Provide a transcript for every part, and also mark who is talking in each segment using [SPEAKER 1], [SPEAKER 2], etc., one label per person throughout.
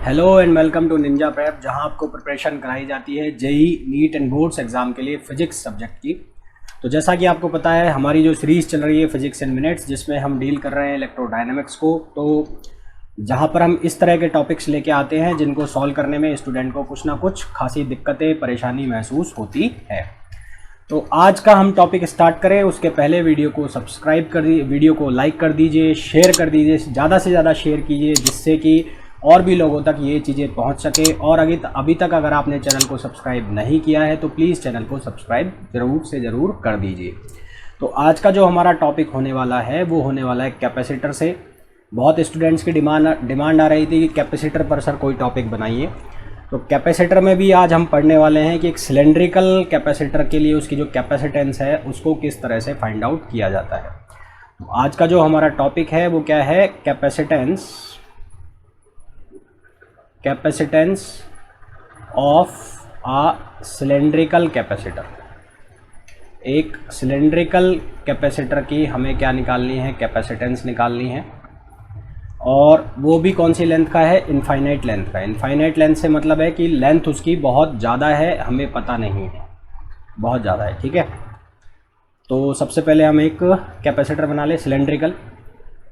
[SPEAKER 1] Hello and welcome to Ninja Prep, जहां आपको preparation कराई जाती है JEE NEET and boards exam के लिए फिजिक्स सब्जेक्ट की। तो जैसा कि आपको पता है, हमारी जो सीरीज़ चल रही है फिजिक्स इन मिनट्स, जिसमें हम डील कर रहे हैं इलेक्ट्रोडायनेमिक्स को। तो जहां पर हम इस तरह के टॉपिक्स लेके आते हैं जिनको सॉल्व करने में स्टूडेंट को कुछ ना कुछ खासी दिक्कतें परेशानी महसूस होती है। तो आज का हम टॉपिक स्टार्ट करें उसके पहले वीडियो को सब्सक्राइब कर दीजिए, वीडियो को लाइक कर दीजिए, शेयर कर दीजिए, ज़्यादा से ज़्यादा शेयर कीजिए, जिससे कि और भी लोगों तक ये चीज़ें पहुंच सके। और अभी तक अगर आपने चैनल को सब्सक्राइब नहीं किया है तो प्लीज़ चैनल को सब्सक्राइब ज़रूर से ज़रूर कर दीजिए। तो आज का जो हमारा टॉपिक होने वाला है वो होने वाला है कैपेसिटर से। बहुत स्टूडेंट्स की डिमांड आ रही थी कि कैपेसिटर पर सर कोई टॉपिक बनाइए। तो कैपेसिटर में भी आज हम पढ़ने वाले हैं कि एक सिलेंड्रिकल कैपेसिटर के लिए उसकी जो कैपेसिटेंस है उसको किस तरह से फाइंड आउट किया जाता है। तो आज का जो हमारा टॉपिक है वो क्या है, capacitance of a cylindrical capacitor. एक सिलेंड्रिकल कैपेसिटर की हमें क्या निकालनी है, कैपेसिटेंस निकालनी है। और वो भी कौन सी लेंथ का है, इनफाइनाइट लेंथ का। इनफाइनाइट लेंथ से मतलब है कि लेंथ उसकी बहुत ज़्यादा है, हमें पता नहीं है, बहुत ज़्यादा है। ठीक है, तो सबसे पहले हम एक कैपेसिटर बना ले सिलेंड्रिकल।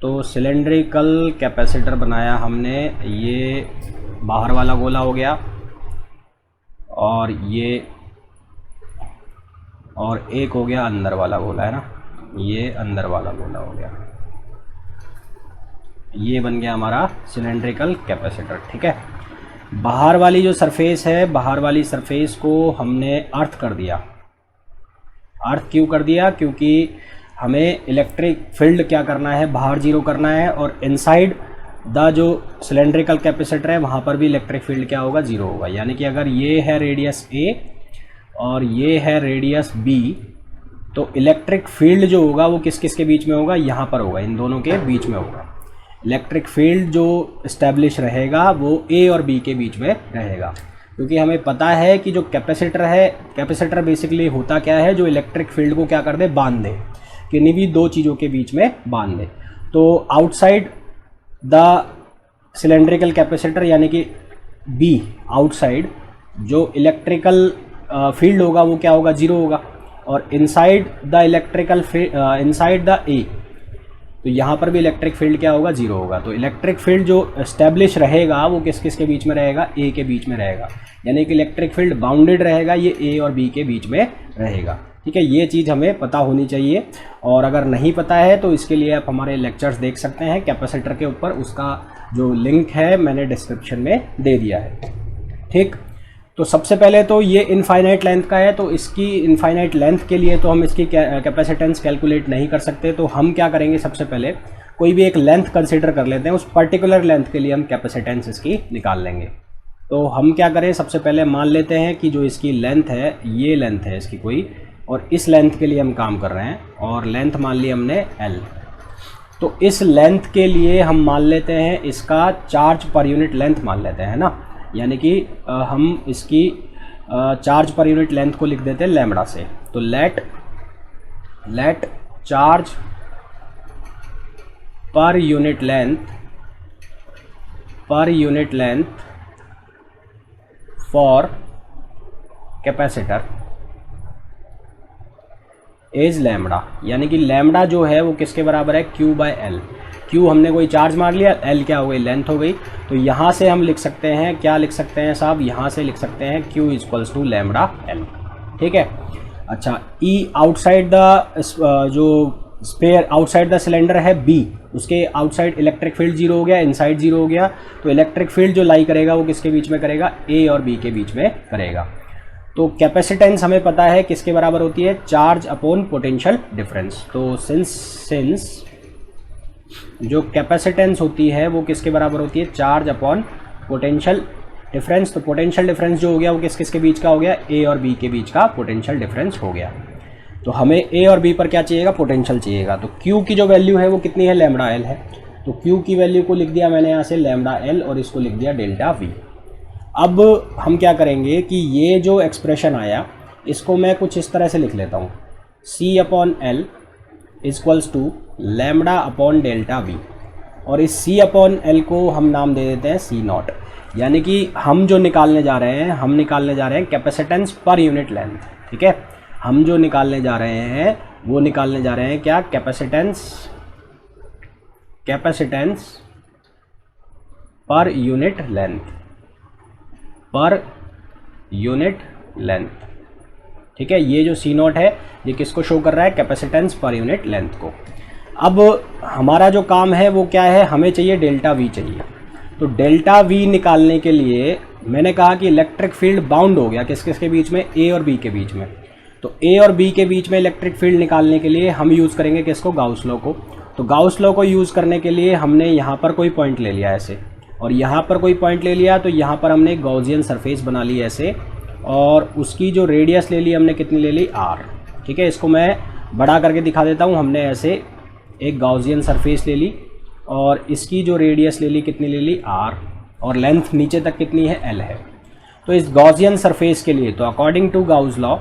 [SPEAKER 1] तो सिलेंड्रिकल कैपेसिटर बनाया हमने, ये बाहर वाला गोला हो गया और ये, और एक हो गया अंदर वाला गोला, है ना, ये अंदर वाला गोला हो गया। ये बन गया हमारा सिलेंड्रिकल कैपेसिटर। ठीक है, बाहर वाली जो सरफेस है, बाहर वाली सरफेस को हमने अर्थ कर दिया। अर्थ क्यों कर दिया, क्योंकि हमें इलेक्ट्रिक फील्ड क्या करना है, बाहर जीरो करना है, और इनसाइड द जो सिलेंड्रिकल कैपेसिटर है वहाँ पर भी इलेक्ट्रिक फील्ड क्या होगा, जीरो होगा। यानी कि अगर ये है रेडियस ए और ये है रेडियस बी, तो इलेक्ट्रिक फील्ड जो होगा वो किस किस के बीच में होगा, यहाँ पर होगा, इन दोनों के बीच में होगा। इलेक्ट्रिक फील्ड जो इस्टेब्लिश रहेगा वो ए और बी के बीच में रहेगा, क्योंकि हमें पता है कि जो कैपेसिटर है, कैपेसिटर बेसिकली होता क्या है, जो इलेक्ट्रिक फील्ड को क्या कर दे, बांध दे, किन्हीं भी दो चीज़ों के बीच में बांध दे। तो आउटसाइड द सिलेंड्रिकल कैपेसिटर यानी कि बी, आउटसाइड जो इलेक्ट्रिकल फील्ड होगा वो क्या होगा, जीरो होगा। और inside the electrical inside the ए, तो यहाँ पर भी इलेक्ट्रिक फील्ड क्या होगा, जीरो होगा। तो इलेक्ट्रिक फील्ड जो एस्टेब्लिश रहेगा वो किस किस के बीच में रहेगा, ए के बीच में रहेगा। यानी कि इलेक्ट्रिक फील्ड बाउंडेड रहेगा, ये ए और बी के बीच में रहेगा। ठीक है, ये चीज़ हमें पता होनी चाहिए। और अगर नहीं पता है तो इसके लिए आप हमारे लेक्चर्स देख सकते हैं कैपेसिटर के ऊपर, उसका जो लिंक है मैंने डिस्क्रिप्शन में दे दिया है। ठीक, तो सबसे पहले तो ये इनफाइनाइट लेंथ का है, तो इसकी इनफाइनाइट लेंथ के लिए तो हम इसकी कैपेसिटेंस कैलकुलेट नहीं कर सकते। तो हम क्या करेंगे, सबसे पहले कोई भी एक लेंथ कंसिडर कर लेते हैं, उस पर्टिकुलर लेंथ के लिए हम कैपेसिटेंस इसकी निकाल लेंगे। तो हम क्या करें, सबसे पहले मान लेते हैं कि जो इसकी लेंथ है, ये लेंथ है इसकी कोई, और इस लेंथ के लिए हम काम कर रहे हैं, और लेंथ मान ली हमने L। तो इस लेंथ के लिए हम मान लेते हैं इसका चार्ज पर यूनिट लेंथ मान लेते हैं ना, यानी कि हम इसकी चार्ज पर यूनिट लेंथ को लिख देते हैं लैम्बडा से। तो let charge per unit length for capacitor is lambda. यानी कि लैम्बडा जो है वो किसके बराबर है, Q बाय L। Q हमने कोई चार्ज मार लिया, L क्या हो गई, लेंथ हो गई। तो यहाँ से हम लिख सकते हैं, क्या लिख सकते हैं साहब, यहाँ से लिख सकते हैं Q equals to lambda L। ठीक है, अच्छा, E आउटसाइड द जो स्पेयर आउटसाइड द सिलेंडर है B, उसके आउटसाइड इलेक्ट्रिक फील्ड जीरो हो गया, इनसाइड जीरो हो गया। तो इलेक्ट्रिक फील्ड जो लाई करेगा वो किसके बीच में करेगा, A और B के बीच में करेगा। तो कैपेसिटेंस हमें पता है किसके बराबर होती है, चार्ज अपॉन पोटेंशियल डिफरेंस। तो सिंस जो कैपेसिटेंस होती है वो किसके बराबर होती है, चार्ज अपॉन पोटेंशियल डिफरेंस। तो पोटेंशियल डिफरेंस जो हो गया वो किस किस के बीच का हो गया, ए और बी के बीच का पोटेंशियल डिफरेंस हो गया। तो हमें ए और बी पर क्या चाहिएगा, पोटेंशियल चाहिएगा। तो क्यू की जो वैल्यू है वो कितनी है, लैम्बडा एल है। तो क्यू की वैल्यू को लिख दिया मैंने यहाँ से लैम्बडा एल, और इसको लिख दिया डेल्टा वी। अब हम क्या करेंगे कि ये जो एक्सप्रेशन आया इसको मैं कुछ इस तरह से लिख लेता हूँ, C upon L equals to lambda upon delta V, और इस सी अपॉन एल को हम नाम दे देते हैं सी नॉट। यानी कि हम जो निकालने जा रहे हैं, हम निकालने जा रहे हैं कैपेसिटेंस पर यूनिट लेंथ, ठीक है। हम जो निकालने जा रहे हैं वो निकालने जा रहे हैं क्या, कैपेसिटेंस पर यूनिट लेंथ, पर यूनिट लेंथ, ठीक है। ये जो सी नॉट है ये किसको शो कर रहा है, कैपेसिटेंस पर यूनिट लेंथ को। अब हमारा जो काम है वो क्या है, हमें चाहिए डेल्टा वी चाहिए। तो डेल्टा वी निकालने के लिए मैंने कहा कि इलेक्ट्रिक फील्ड बाउंड हो गया किस किस के बीच में, ए और बी के बीच में। तो ए और बी के बीच में इलेक्ट्रिक फील्ड निकालने के लिए हम यूज़ करेंगे किसको, गाउस लॉ को। तो गाउस लॉ को यूज़ करने के लिए हमने यहाँ पर कोई पॉइंट ले लिया ऐसे, और यहाँ पर कोई पॉइंट ले लिया, तो यहाँ पर हमने एक गॉसियन सरफेस बना ली ऐसे, और उसकी जो रेडियस ले ली हमने, कितनी ले ली, आर, ठीक है। इसको मैं बड़ा करके दिखा देता हूँ। हमने ऐसे एक गॉसियन सरफेस ले ली और इसकी जो रेडियस ले ली, कितनी ले ली, आर, और लेंथ नीचे तक कितनी है, एल है। तो इस गॉसियन सरफेस के लिए, तो अकॉर्डिंग टू गाउस लॉ,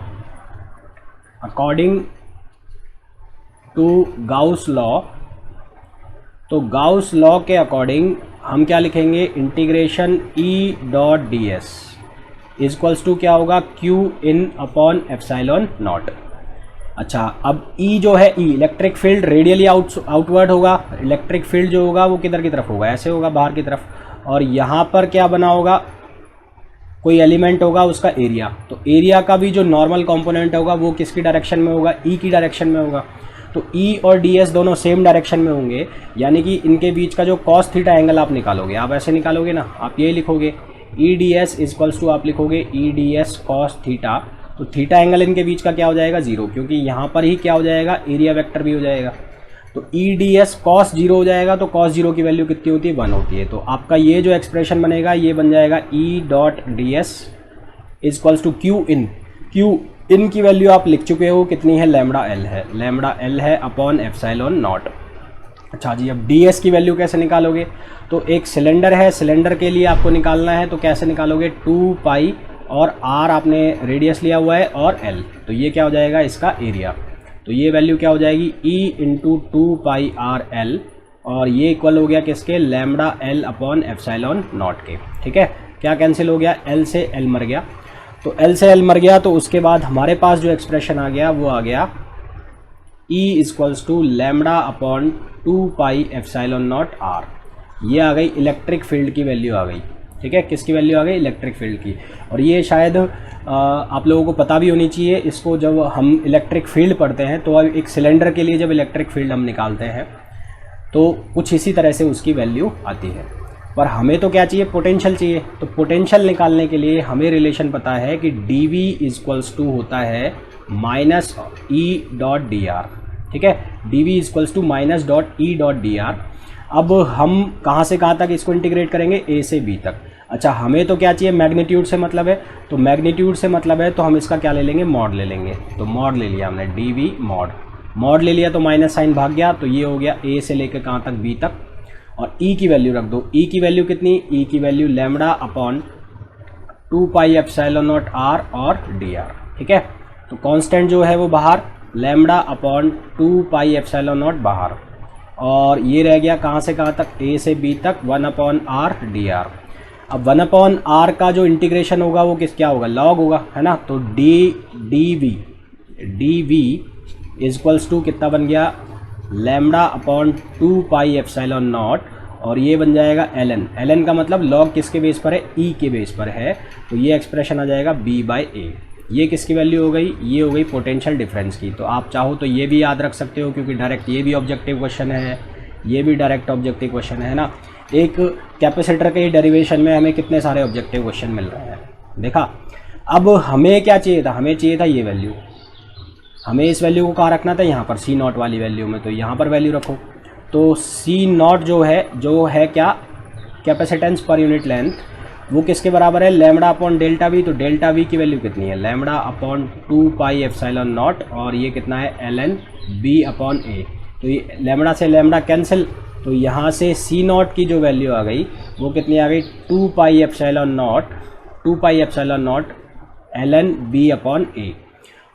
[SPEAKER 1] तो गाउस लॉ के अकॉर्डिंग हम क्या लिखेंगे, integration E dot D S equals to क्या होगा, Q in upon epsilon naught. अच्छा, अब ई जो है, E electric field radially outward होगा, इलेक्ट्रिक फील्ड जो होगा वो किधर की तरफ होगा, ऐसे होगा, बाहर की तरफ। और यहाँ पर क्या बना होगा, कोई एलिमेंट होगा, उसका एरिया। तो एरिया का भी जो नॉर्मल कंपोनेंट होगा वो किसकी डायरेक्शन में होगा, ई की डायरेक्शन में होगा। तो ई और डी एस दोनों सेम डायरेक्शन में होंगे, यानी कि इनके बीच का जो कॉस थीटा एंगल आप निकालोगे, आप ऐसे निकालोगे ना, आप ये लिखोगे E D S equals to, आप लिखोगे E D S cos theta. तो थीटा एंगल इनके बीच का क्या हो जाएगा, जीरो, क्योंकि यहाँ पर ही क्या हो जाएगा, एरिया वेक्टर भी हो जाएगा। तो ई डी एस कॉस जीरो हो जाएगा, तो कॉस जीरो की वैल्यू कितनी होती है, 1 होती है। तो आपका ये जो एक्सप्रेशन बनेगा ये बन जाएगा E dot D S equals to Q in की वैल्यू आप लिख चुके हो, कितनी है, लैम्बडा एल है अपॉन एप्सिलॉन नॉट। अच्छा जी, अब डी एस की वैल्यू कैसे निकालोगे, तो एक सिलेंडर है, सिलेंडर के लिए आपको निकालना है, तो कैसे निकालोगे, 2 पाई और आर आपने रेडियस लिया हुआ है और एल, तो ये क्या हो जाएगा, इसका एरिया। तो ये वैल्यू क्या हो जाएगी, ई इंटू 2 पाई आर एल, और ये इक्वल हो गया किसके, lambda L upon epsilon not के, ठीक है। क्या कैंसिल हो गया, एल से एल मर गया, तो एल से एल मर गया। तो उसके बाद हमारे पास जो एक्सप्रेशन आ गया वो आ गया E equals to lambda upon 2 pi epsilon not R. ये आ गई इलेक्ट्रिक फील्ड की वैल्यू आ गई, ठीक है। किसकी वैल्यू आ गई, इलेक्ट्रिक फील्ड की। और ये शायद आप लोगों को पता भी होनी चाहिए, इसको जब हम इलेक्ट्रिक फील्ड पढ़ते हैं तो एक सिलेंडर के लिए जब इलेक्ट्रिक फील्ड हम निकालते हैं तो कुछ इसी तरह से उसकी वैल्यू आती है। पर हमें तो क्या चाहिए, पोटेंशियल चाहिए। तो पोटेंशियल निकालने के लिए हमें रिलेशन पता है कि डी वी इक्वल्स टू होता है minus E dot D R, ठीक है। D V equals to minus dot E dot D R. अब हम कहाँ से कहाँ तक इसको इंटीग्रेट करेंगे, ए से बी तक। अच्छा, हमें तो क्या चाहिए, मैग्नीट्यूड से मतलब है, तो मैग्नीट्यूड से मतलब है तो हम इसका क्या ले लेंगे, मॉड ले लेंगे। तो मॉड ले लिया हमने, डी वी मॉड ले लिया, तो माइनस साइन भाग गया, तो ये हो गया ए से लेकर कहाँ तक, बी तक। और ई की वैल्यू रख दो, ई की वैल्यू कितनी, ई की value lambda upon 2 pi epsilon not R और डी आर, ठीक है। तो कांस्टेंट जो है वो बाहर, lambda upon 2 pi epsilon not बाहर, और ये रह गया कहाँ से कहाँ तक, ए से बी तक, 1 अपॉन आर डी आर। अब 1 अपॉन आर का जो इंटीग्रेशन होगा वो क्या होगा, लॉग होगा, है ना। तो डी वी इक्वल्स टू कितना बन गया, lambda upon 2 pi epsilon not, और ये बन जाएगा ln का मतलब लॉग किसके बेस पर है, ई के बेस पर है। तो ये एक्सप्रेशन आ जाएगा b बाई ए। ये किसकी वैल्यू हो गई, ये हो गई पोटेंशियल डिफरेंस की। तो आप चाहो तो ये भी याद रख सकते हो, क्योंकि डायरेक्ट ये भी ऑब्जेक्टिव क्वेश्चन है, ये भी डायरेक्ट ऑब्जेक्टिव क्वेश्चन है ना। एक कैपेसिटर के डेरिवेशन में हमें कितने सारे ऑब्जेक्टिव क्वेश्चन मिल रहे हैं, देखा। अब हमें क्या चाहिए था, हमें चाहिए था ये वैल्यू। हमें इस वैल्यू को कहाँ रखना था, यहाँ पर सी नॉट वाली वैल्यू में, तो यहाँ पर वैल्यू रखो। तो सी नॉट जो है क्या, कैपेसिटेंस पर यूनिट लेंथ, वो किसके बराबर है, लैम्बडा अपॉन डेल्टा वी। तो डेल्टा वी की वैल्यू कितनी है, lambda upon 2 pi epsilon not, और ये कितना है, ln b अपॉन ए। तो ये लैम्बडा से लैम्बडा कैंसिल, तो यहाँ से सी नॉट की जो वैल्यू आ गई वो कितनी आ गई, 2 pi epsilon naught ln b upon A.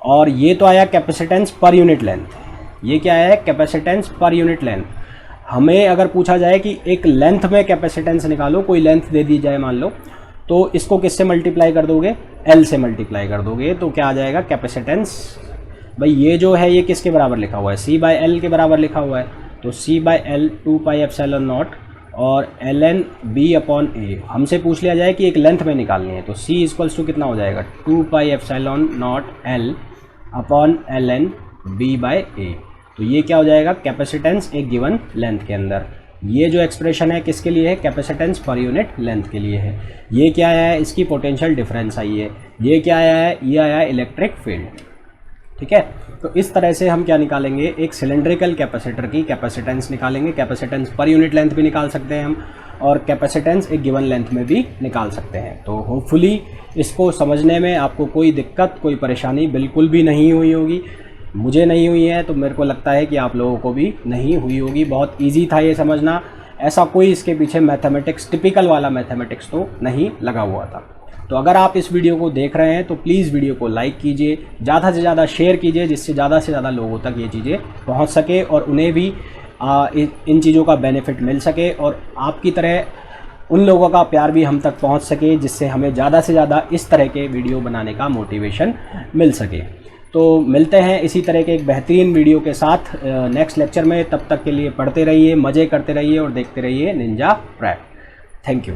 [SPEAKER 1] और ये तो आया कैपेसिटेंस पर यूनिट लेंथ, ये क्या है, कैपेसिटेंस पर यूनिट लेंथ। हमें अगर पूछा जाए कि एक लेंथ में कैपेसिटेंस निकालो, कोई लेंथ दे दी जाए मान लो, तो इसको किससे मल्टीप्लाई कर दोगे, L से मल्टीप्लाई कर दोगे, तो क्या आ जाएगा कैपेसिटेंस। भाई ये जो है ये किसके बराबर लिखा हुआ है, C/L के बराबर लिखा हुआ है, तो C/L 2πε0 और ln B/A। हमसे पूछ लिया जाए कि एक लेंथ में निकालनी है, तो C इक्वल्स टू कितना हो जाएगा 2πε0 L अपॉन ln B/A। तो ये क्या हो जाएगा कैपेसिटेंस एक गिवन लेंथ के अंदर। ये जो एक्सप्रेशन है किसके लिए है, कैपेसिटेंस पर यूनिट लेंथ के लिए है। ये क्या आया है, इसकी पोटेंशियल डिफरेंस आई है। ये क्या आया है, ये आया है इलेक्ट्रिक फील्ड। ठीक है, तो इस तरह से हम क्या निकालेंगे, एक सिलेंड्रिकल कैपेसिटर की कैपेसिटेंस निकालेंगे। कैपेसिटेंस पर यूनिट लेंथ भी निकाल सकते हैं हम, और कैपेसिटेंस एक गिवन लेंथ में भी निकाल सकते हैं। तो होपफुली इसको समझने में आपको कोई दिक्कत, कोई परेशानी बिल्कुल भी नहीं हुई होगी। मुझे नहीं हुई है, तो मेरे को लगता है कि आप लोगों को भी नहीं हुई होगी। बहुत इजी था ये समझना, ऐसा कोई इसके पीछे मैथमेटिक्स, टिपिकल वाला मैथमेटिक्स तो नहीं लगा हुआ था। तो अगर आप इस वीडियो को देख रहे हैं तो प्लीज़ वीडियो को लाइक कीजिए, ज़्यादा से ज़्यादा शेयर कीजिए, जिससे ज़्यादा से ज़्यादा लोगों तक ये चीज़ें पहुंच सके और उन्हें भी इन चीज़ों का बेनिफिट मिल सके, और आपकी तरह उन लोगों का प्यार भी हम तक पहुंच सके, जिससे हमें ज़्यादा से ज़्यादा इस तरह के वीडियो बनाने का मोटिवेशन मिल सके। तो मिलते हैं इसी तरह के एक बेहतरीन वीडियो के साथ नेक्स्ट लेक्चर में। तब तक के लिए पढ़ते रहिए, मज़े करते रहिए और देखते रहिए निंजा प्रैप। Thank you.